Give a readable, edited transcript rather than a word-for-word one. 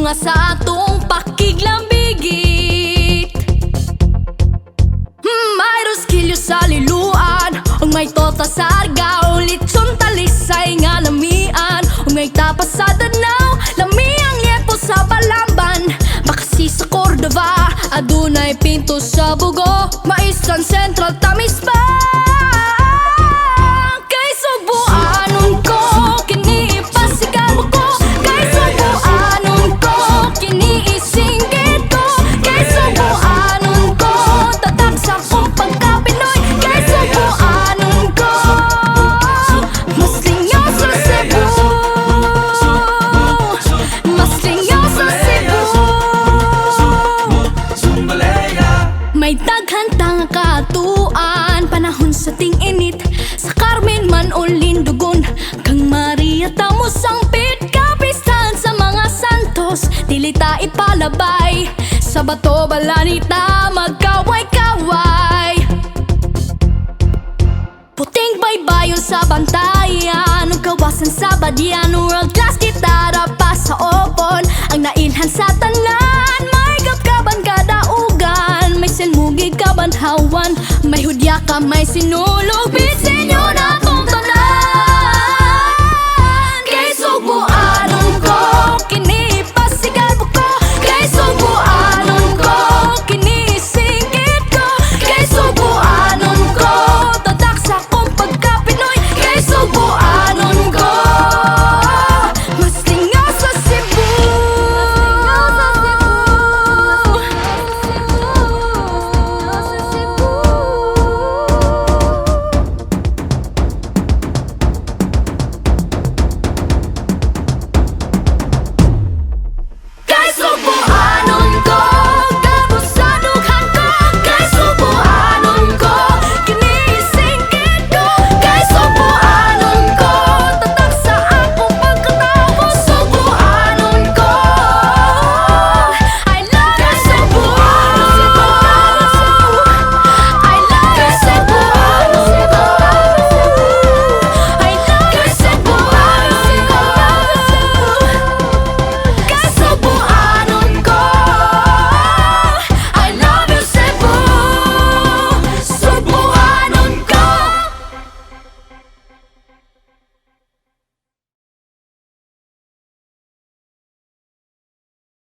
bunga sa atong pakiglambigit. May roskilyo sa liluan, ug may tota sa argao, litsyon talisay nga lamian, ug may tapas sa Danau, lamiang liepo sa Balamban, Makasi sa Cordova, adunay pinto sa Bugo, Maisan Central tamis pa. Kay subuanon ko kini ipasigaw ko, kay subuanon ko kini isinggit ko, kay subuanon ko tatak sa kong pagka-Pinoy, kay subuanon ko mas lingaw sa Cebu, mas lingaw sa Cebu. May daghan tang katuan, panahon sa ting-init, sa Carmen man o Lindogon, kang Maria tamo sangpit, kapistahan sa mga santos, dili ta ipalabay, sa bato balanita magkaway-kaway. Puting baybayon sa bantayan, ug kawasan sa badyan, world class gitara pa sa opon, ang nailhan sa tanan, may kapkaban kada ugan, may sinmugig kabanhawan, may hudya ka, may sinulog.